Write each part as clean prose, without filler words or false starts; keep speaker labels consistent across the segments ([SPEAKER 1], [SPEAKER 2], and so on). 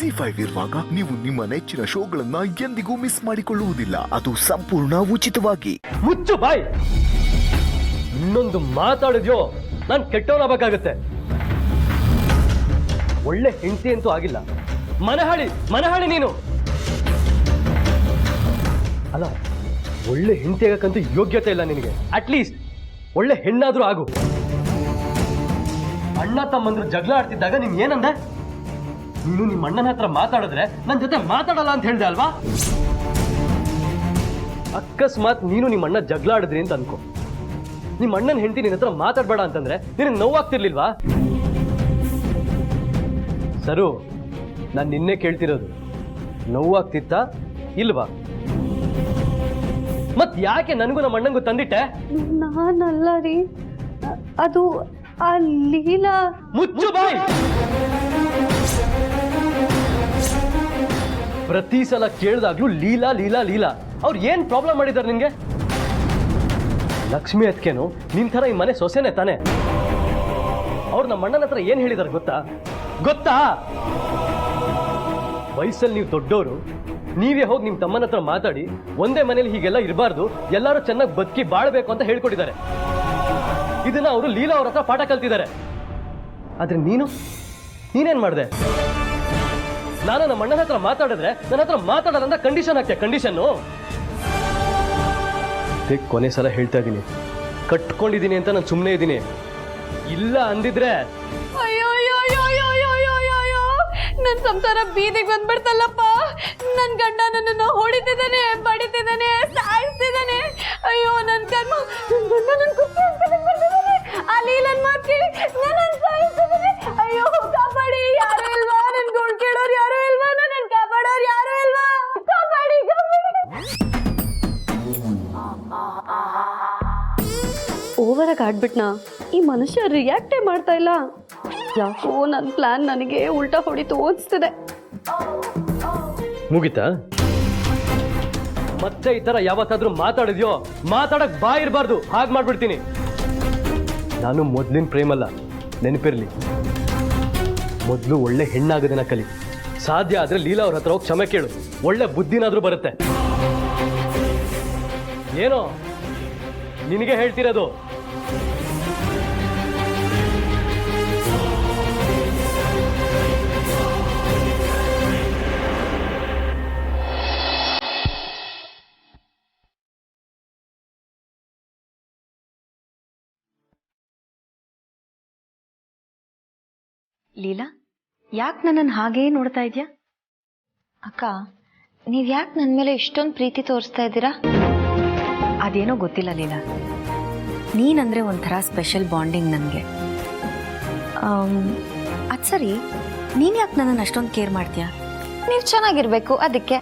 [SPEAKER 1] ಜಿ5 ಇರುವಾಗ ನೀವು ನಿಮ್ಮ ನೆಚ್ಚಿನ ಶೋಗಳನ್ನ ಎಂದಿಗೂ ಮಿಸ್ ಮಾಡಿಕೊಳ್ಳುವುದಿಲ್ಲ. ಅದು ಸಂಪೂರ್ಣ ಉಚಿತವಾಗಿ.
[SPEAKER 2] ಮುಚ್ಚು ಬಾಯ್, ಇನ್ನೊಂದು ಮಾತಾಡಿದ್ಯೋ ನಾನು ಕೆಟ್ಟವನಾಗಬೇಕಾಗತ್ತೆ. ಒಳ್ಳೆ ಹೆಂಡತಿ ಅಂತೂ ಆಗಿಲ್ಲ, ಮನಹಾಳಿ ನೀನು. ಅಲ್ಲ, ಒಳ್ಳೆ ಹೆಂಡತಿ ಆಗಕ್ಕಂತೂ ಯೋಗ್ಯತೆ ಇಲ್ಲ ನಿನಗೆ. ಅಟ್ಲೀಸ್ಟ್ ಒಳ್ಳೆ ಹೆಣ್ಣಾದ್ರೂ ಆಗು. ಅಣ್ಣ ತಮ್ಮಂದ್ರು ಜಗಳ ಆಡ್ತಿದ್ದಾಗ ನೀನ್ ಏನಂದೆ? ನೀನು ನಿಮ್ಮ ಅಣ್ಣನ ಹತ್ರ ಮಾತಾಡಿದ್ರೆ ನನ್ನ ಜೊತೆ ಮಾತಾಡಲ್ಲ ಅಂತ ಹೇಳ್ದೆ ಅಲ್ವಾ? ಅಕಸ್ಮಾತ್ ನೀನು ನಿಮ್ಮ ಅಣ್ಣ ಜಗಳ ಆಡಿದ್ರಿ ಅಂತ ಅನ್ಕೋ, ನಿಮ್ಮ ಅಣ್ಣನ ಹೆಂಡತಿ ನಿನ್ನ ಹತ್ರ ಮಾತಾಡ್ಬೇಡ ಅಂತಂದ್ರೆ ನಿನಗೆ ನೋವಾಗ್ತಿರ್ಲಿಲ್ವಾ? ಸರು, ನಾನು ನಿನ್ನೆ ಕೇಳ್ತಿರೋದು, ನೋವಾಗ್ತಿತ್ತ ಇಲ್ವಾ? ಮತ್ ಯಾಕೆ ನನಗೂ ನಮ್ಮ ಅಣ್ಣಂಗೂ ತಂದಿಟ್ಟೆ?
[SPEAKER 3] ನಾನಲ್ಲ ರೀ, ಅದು ಆ ಲೀಲಾ.
[SPEAKER 2] ಮುಚ್ಚು ಬಾಯ್! ಪ್ರತಿ ಸಲ ಕೇಳಿದಾಗ್ಲೂ ಲೀಲಾ ಲೀಲಾ ಲೀಲಾ. ಅವ್ರು ಏನ್ ಪ್ರಾಬ್ಲಮ್ ಮಾಡಿದಾರೆ ನಿನ್ಗೆ? ಲಕ್ಷ್ಮಿ ಅತ್ಕೇನು ನಿನ್ ತರ ಈ ಮನೆ ಸೊಸೆನೆ ತಾನೆ. ಅವ್ರು ನಮ್ಮ ಅಣ್ಣನ ಹತ್ರ ಏನ್ ಹೇಳಿದಾರೆ ಗೊತ್ತಾ? ವಯಸ್ಸಲ್ಲಿ ನೀವು ದೊಡ್ಡವರು, ನೀವೇ ಹೋಗಿ ನಿಮ್ಮ ತಮ್ಮನ ಹತ್ರ ಮಾತಾಡಿ ಒಂದೇ ಮನೇಲಿ ಹೀಗೆಲ್ಲ ಇರಬಾರ್ದು, ಎಲ್ಲರೂ ಚೆನ್ನಾಗಿ ಬದುಕಿ ಬಾಳ್ಬೇಕು ಅಂತ ಹೇಳ್ಕೊಟ್ಟಿದ್ದಾರೆ. ಇದನ್ನ ಅವರು ಲೀಲಾ ಅವ್ರ ಹತ್ರ ಪಾಠ ಕಲ್ತಿದ್ದಾರೆ. ಆದ್ರೆ ನೀನೇನ್ ಮಾಡಿದೆ? ನಾನು ನಮ್ಮ ಅಣ್ಣನ ಹತ್ರ ಮಾತಾಡಿದ್ರೆ ನನ್ನ ಹತ್ರ ಮಾತಾಡಲ್ಲ ಅಂತ ಕಂಡೀಷನ್ ಹಾಕ್ತೆ. ಕಂಡೀಷನ್ನು ಕೊನೆ ಸಲ ಹೇಳ್ತಾ ಇದ್ದೀನಿ, ಕಟ್ಕೊಂಡಿದ್ದೀನಿ ಅಂತ ನಾನು ಸುಮ್ಮನೆ ಇದ್ದೀನಿ. ಇಲ್ಲ ಅಂದಿದ್ರೆ
[SPEAKER 3] ನನ್ ಸಂಸಾರ ಬೀದಿಗೆ ಬಂದ್ಬಿಡ್ತಲ್ಲಪ್ಪ. ನನ್ ಗಂಡ ನನ್ನನ್ನು ಹೊಡಿತಿದ್ದಾನೆ, ಬಡಿತಿದ್ದಾನೆ, ಸಾಯಿಸ್ತಿದ್ದಾನೆ. ಅಯ್ಯೋ ನನ್ ಕರ್ಮ, ನನ್ ಗಂಡ ನನ್ ಕುಕ್ಕಿ ಅನ್ಕೊಂಡಿದ್ದಾನೆ. ಆ ಲೀಲನ್ ಮಾತ್ ಕೇಳಿ ನನ್ನನ್ನು ಸಾಯಿಸ್ತಿದ್ದಾನೆ. ಅಯ್ಯೋ ಕಾಪಾಡಿ, ಯಾರು ಇಲ್ವಾ? ನನ್ ಗೋಳ್ ಕೇಳೋರು ಯಾರು ಇಲ್ವಾ? ನನ್ನನ್ನು ಕಾಪಾಡೋರು ಯಾರು ಇಲ್ವಾ? ಕಾಪಾಡಿ. ಓವರಾಗಿ ಆಡ್ಬಿಟ್ನಾ? ಈ ಮನುಷ್ಯ ರಿಯಾಕ್ಟೇ ಮಾಡ್ತಾ ಇಲ್ಲ. ಯಾಕೋ ನನ್ನ ಪ್ಲಾನ್ ನನಗೆ ಉಲ್ಟಾ ಹೊಡಿತು ಓದಿಸ್ತಿದೆ.
[SPEAKER 2] ಮುಗಿತಾ? ಮತ್ತೆ ಈ ತರ ಯಾವತ್ತಾದ್ರೂ ಮಾತಾಡಿದ್ಯೋ, ಮಾತಾಡಕ್ ಬಾ ಇರಬಾರ್ದು. ಹಾಗೆ ಮಾಡ್ಬಿಡ್ತೀನಿ. ನಾನು ಮೊದ್ಲಿನ ಪ್ರೇಮಲ್ಲ, ನೆನಪಿರ್ಲಿ. ಮೊದಲು ಒಳ್ಳೆ ಹೆಣ್ಣಾಗೋದನ್ನ ಕಲಿ. ಸಾಧ್ಯ ಆದ್ರೆ ಲೀಲಾ ಅವ್ರ ಹತ್ರ ಹೋಗಿ ಕ್ಷಮೆ ಕೇಳು, ಒಳ್ಳೆ ಬುದ್ಧಿನಾದ್ರೂ ಬರುತ್ತೆ. ಏನೋ ನಿನಗೆ ಹೇಳ್ತಿರೋದು.
[SPEAKER 4] ಲೀಲಾ, ಯಾಕೆ ನನ್ನನ್ನು ಹಾಗೇ ನೋಡ್ತಾ ಇದ್ಯಾ?
[SPEAKER 5] ಅಕ್ಕ, ನೀವು ಯಾಕೆ ನನ್ನ ಮೇಲೆ ಇಷ್ಟೊಂದು ಪ್ರೀತಿ ತೋರಿಸ್ತಾ ಇದ್ದೀರಾ?
[SPEAKER 4] ಅದೇನೋ ಗೊತ್ತಿಲ್ಲ ಲೀಲಾ, ನೀನಂದ್ರೆ ಒಂಥರ ಸ್ಪೆಷಲ್ ಬಾಂಡಿಂಗ್ ನನಗೆ. ಅದು ಸರಿ, ನೀನು ಯಾಕೆ ನನ್ನನ್ನು ಅಷ್ಟೊಂದು ಕೇರ್ ಮಾಡ್ತೀಯಾ?
[SPEAKER 5] ನೀವು ಚೆನ್ನಾಗಿರ್ಬೇಕು, ಅದಕ್ಕೆ.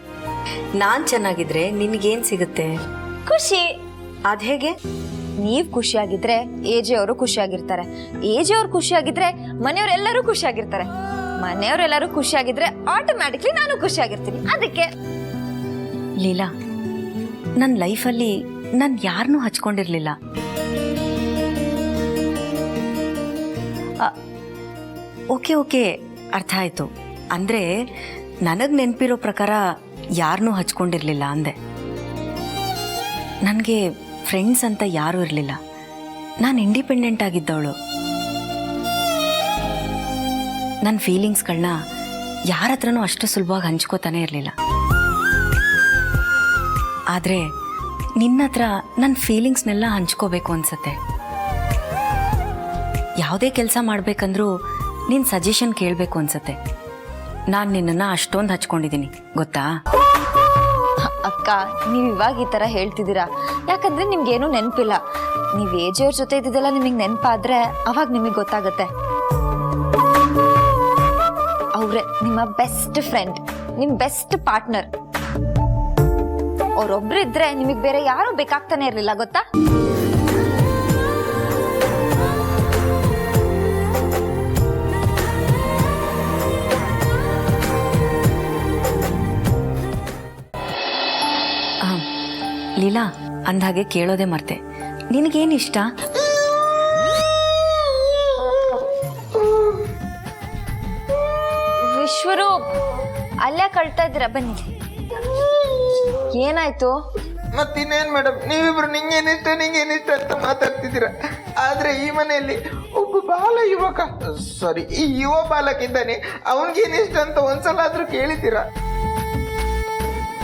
[SPEAKER 4] ನಾನು ಚೆನ್ನಾಗಿದ್ರೆ ನಿನಗೇನು ಸಿಗುತ್ತೆ?
[SPEAKER 5] ಖುಷಿ.
[SPEAKER 4] ಅದು ಹೇಗೆ?
[SPEAKER 5] ನೀವು ಖುಷಿಯಾಗಿದ್ರೆ ಏಜೆ ಅವರು ಖುಷಿಯಾಗಿರ್ತಾರೆ, ಏಜೆ ಅವ್ರು ಖುಷಿಯಾಗಿದ್ರೆ ಮನೆಯವರೆಲ್ಲರೂ ಖುಷಿಯಾಗಿರ್ತಾರೆ, ಮನೆಯವರೆಲ್ಲರೂ ಖುಷಿಯಾಗಿದ್ರೆ ಆಟೋಮ್ಯಾಟಿಕ್ಲಿ ನಾನು ಖುಷಿಯಾಗಿರ್ತೀನಿ, ಅದಕ್ಕೆ.
[SPEAKER 4] ಲೀಲಾ, ನನ್ನ ಲೈಫಲ್ಲಿ ನಾನು ಯಾರನ್ನೂ ಹಚ್ಕೊಂಡಿರ್ಲಿಲ್ಲ. ಓಕೆ, ಅರ್ಥ ಆಯ್ತು. ಅಂದರೆ ನನಗೆ ನೆನಪಿರೋ ಪ್ರಕಾರ ಯಾರನ್ನೂ ಹಚ್ಕೊಂಡಿರಲಿಲ್ಲ ಅಂದೆ. ನನಗೆ ಫ್ರೆಂಡ್ಸ್ ಅಂತ ಯಾರೂ ಇರಲಿಲ್ಲ. ನಾನು ಇಂಡಿಪೆಂಡೆಂಟ್ ಆಗಿದ್ದವಳು. ನನ್ನ ಫೀಲಿಂಗ್ಸ್ಗಳನ್ನ ಯಾರ ಹತ್ರನೂ ಅಷ್ಟು ಸುಲಭವಾಗಿ ಹಂಚ್ಕೋತಾನೆ ಇರಲಿಲ್ಲ. ಆದರೆ ನಿನ್ನ ಹತ್ರ ನನ್ನ ಫೀಲಿಂಗ್ಸ್ನೆಲ್ಲ ಹಂಚ್ಕೋಬೇಕು ಅನ್ಸತ್ತೆ. ಯಾವುದೇ ಕೆಲಸ ಮಾಡಬೇಕಂದ್ರೂ ನಿನ್ನ ಸಜೆಷನ್ ಕೇಳಬೇಕು ಅನ್ಸತ್ತೆ. ನಾನು ನಿನ್ನನ್ನು ಅಷ್ಟೊಂದು ಹಚ್ಕೊಂಡಿದ್ದೀನಿ ಗೊತ್ತಾ?
[SPEAKER 5] ಅಕ್ಕ, ನೀವು ಇವಾಗ ಈ ಥರ ಹೇಳ್ತಿದ್ದೀರಾ ಯಾಕಂದ್ರೆ ನಿಮ್ಗೇನು ನೆನಪಿಲ್ಲ. ನೀವು ಏಜೆಯವ್ರ ಜೊತೆ ಇದ್ದಿದ್ದೆಲ್ಲ ನಿಮಗೆ ನೆನಪಾದ್ರೆ ಅವಾಗ ನಿಮಗೆ ಗೊತ್ತಾಗುತ್ತೆ. ಅವ್ರೆ ನಿಮ್ಮ ಬೆಸ್ಟ್ ಫ್ರೆಂಡ್, ನಿಮ್ಮ ಬೆಸ್ಟ್ ಪಾರ್ಟ್ನರ್. ಅವ್ರೊಬ್ರು ಇದ್ರೆ ನಿಮಗೆ ಬೇರೆ ಯಾರು ಬೇಕಾಗ್ತಾನೆ ಇರಲಿಲ್ಲ ಗೊತ್ತಾ?
[SPEAKER 4] ಲೀಲಾ, ಅಂದಾಗೆ ಕೇಳೋದೇ ಮರ್ತೆ, ನಿನಗೇನು ಇಷ್ಟ?
[SPEAKER 5] ವಿಶ್ವರೂಪ್, ಅಲ್ಲೇ ಕಳ್ತಾ ಇದ್ದೀರಾ, ಬನ್ನಿ. ಏನಾಯ್ತು?
[SPEAKER 6] ಮತ್ತಿನ್ನೇನು ಮೇಡಮ್, ನೀವಿಬ್ರು ನಿಂಗೇನಿಷ್ಟ ಅಂತ ಮಾತಾಡ್ತಿದ್ದೀರಾ. ಆದ್ರೆ ಈ ಮನೆಯಲ್ಲಿ ಒಬ್ಬ ಈ ಯುವ ಬಾಲಕ ಇದ್ದಾನೆ, ಅವನಿಗೇನಿಷ್ಟ ಅಂತ ಒಂದ್ಸಲ ಆದ್ರೂ ಕೇಳಿದ್ದೀರಾ?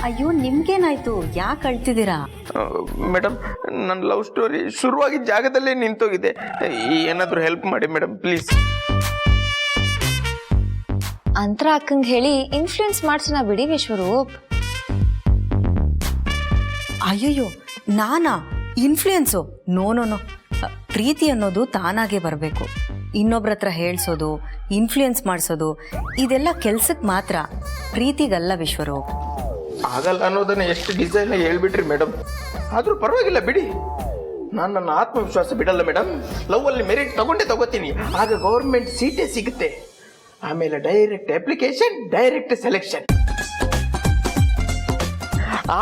[SPEAKER 4] ಅಯ್ಯೋ ನಿಮ್ಗೇನಾಯ್ತು? ಯಾಕೆ ಅಳ್ತಿದ್ದೀರಾ?
[SPEAKER 6] ಮೇಡಮ್, ನನ್ನ ಲವ್ ಸ್ಟೋರಿ ಶುರುವಾಗಿದ್ದ ಜಾಗದಲ್ಲೇ ನಿಂತೋಗಿದೆ. ಏನಾದರೂ ಹೆಲ್ಪ್ ಮಾಡಿ ಮೇಡಮ್, ಪ್ಲೀಸ್.
[SPEAKER 5] ಅಂತರ ಅಕ್ಕಂಗೆ ಹೇಳಿ ಇನ್ಫ್ಲೂಯೆನ್ಸ್ ಮಾಡ್ಸೋಣ ಬಿಡಿ ವಿಶ್ವರೂಪ್.
[SPEAKER 4] ಅಯ್ಯಯ್ಯೋ, ನಾನಾ ಇನ್ಫ್ಲೂಯೆನ್ಸು? ನೋ. ಪ್ರೀತಿ ಅನ್ನೋದು ತಾನಾಗೆ ಬರಬೇಕು. ಇನ್ನೊಬ್ರ ಹತ್ರ ಹೇಳ್ಸೋದು, ಇನ್ಫ್ಲೂಯೆನ್ಸ್ ಮಾಡಿಸೋದು ಇದೆಲ್ಲ ಕೆಲ್ಸಕ್ಕೆ ಮಾತ್ರ, ಪ್ರೀತಿಗಲ್ಲ ವಿಶ್ವರೂಪ್.
[SPEAKER 6] ಆಗಲ್ಲ ಅನ್ನೋದನ್ನ ಎಷ್ಟು ಡಿಸೈನ್ ಹೇಳ್ಬಿಟ್ರಿ ಮೇಡಮ್. ಆದ್ರೂ ಪರವಾಗಿಲ್ಲ ಬಿಡಿ, ನಾನು ನನ್ನ ಆತ್ಮವಿಶ್ವಾಸ ಬಿಡಲ್ಲ ಮೇಡಮ್. ಲವ್ ಅಲ್ಲಿ ಮೆರಿಟ್ ತಗೋತೀನಿ, ಆಗ ಗೌರ್ಮೆಂಟ್ ಸೀಟೇ ಸಿಗುತ್ತೆ. ಆಮೇಲೆ ಡೈರೆಕ್ಟ್ ಅಪ್ಲಿಕೇಶನ್, ಡೈರೆಕ್ಟ್ ಸೆಲೆಕ್ಷನ್.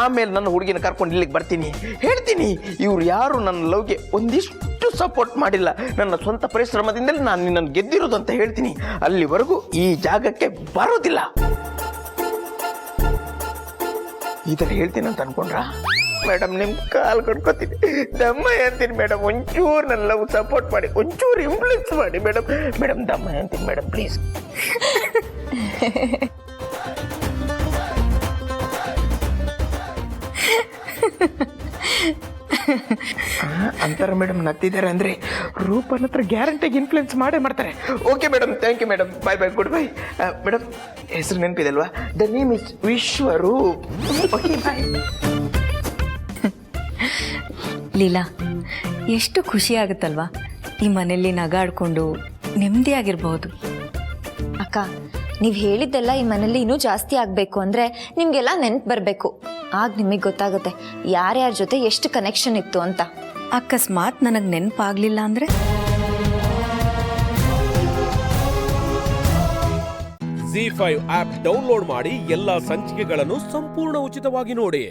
[SPEAKER 6] ಆಮೇಲೆ ನನ್ನ ಹುಡುಗಿನ ಕರ್ಕೊಂಡು ಇಲ್ಲಿಗೆ ಬರ್ತೀನಿ, ಹೇಳ್ತೀನಿ ಇವ್ರು ಯಾರು ನನ್ನ ಲವ್ಗೆ ಒಂದಿಷ್ಟು ಸಪೋರ್ಟ್ ಮಾಡಿಲ್ಲ, ನನ್ನ ಸ್ವಂತ ಪರಿಶ್ರಮದಿಂದಲೇ ನಾನು ನಿನ್ನನ್ನು ಗೆದ್ದಿರೋದು ಅಂತ ಹೇಳ್ತೀನಿ. ಅಲ್ಲಿವರೆಗೂ ಈ ಜಾಗಕ್ಕೆ ಬರೋದಿಲ್ಲ. ಈ ಥರ ಹೇಳ್ತೀನಿ ಅಂತ ಅನ್ಕೊಂಡ್ರ ಮೇಡಮ್? ನಿಮ್ ಕಾಲ್ ಕಟ್ಕೋತೀನಿ, ದಮ್ಮ ಅಂತೀನಿ ಮೇಡಮ್. ಒಂಚೂರು ನನ್ನ ಲವ್ ಸಪೋರ್ಟ್ ಮಾಡಿ, ಒಂಚೂರು ಇನ್ಫ್ಲೂಯೆನ್ಸ್ ಮಾಡಿ ಮೇಡಮ್. ದಮ್ಮ ಅಂತೀನಿ ಮೇಡಮ್, ಪ್ಲೀಸ್. ಅಂತಾರೆ ಮೇಡಮ್, ನಗ್ತಿದ್ದಾರೆ ಅಂದ್ರೆ ರೂಪನ ಹತ್ರ ಗ್ಯಾರಂಟಿಗೆ ಇನ್ಫ್ಲೂಯೆನ್ಸ್ ಮಾಡ್ತಾರೆ. Okay madam, thank you madam, bye good bye. Madam, ಹೆಸರು ನೆನಪಿದೆ ಅಲ್ವಾ? The name is Vishwaroop. Okay, bye.
[SPEAKER 4] Leela, ಎಷ್ಟು ಖುಷಿ ಆಗುತ್ತಲ್ವಾ ಈ ಮನೆಯಲ್ಲಿ ನಗಾಡ್ಕೊಂಡು ನೆಮ್ಮದಿಯಾಗಿರ್ಬಹುದು.
[SPEAKER 5] ಅಕ್ಕ, ನೀವು ಹೇಳಿದ್ದೆಲ್ಲ ಈ ಮನೇಲಿ ಇನ್ನೂ ಜಾಸ್ತಿ ಆಗಬೇಕು ಅಂದರೆ ನಿಮಗೆಲ್ಲ ನೆನ್ಪು ಬರಬೇಕು. ಆಗ ನಿಮಗೆ ಗೊತ್ತಾಗುತ್ತೆ ಯಾರ್ಯಾರ ಜೊತೆ ಎಷ್ಟು ಕನೆಕ್ಷನ್ ಇತ್ತು ಅಂತ.
[SPEAKER 4] ಅಕಸ್ಮಾತ್ ನನಗೆ ನೆನಪಾಗ್ಲಿಲ್ಲ ಅಂದರೆ?
[SPEAKER 7] ZEE5 ಆಪ್ ಡೌನ್ಲೋಡ್ ಮಾಡಿ ಎಲ್ಲಾ ಸಂಚಿಕೆಗಳನ್ನು ಸಂಪೂರ್ಣ ಉಚಿತವಾಗಿ ನೋಡಿ.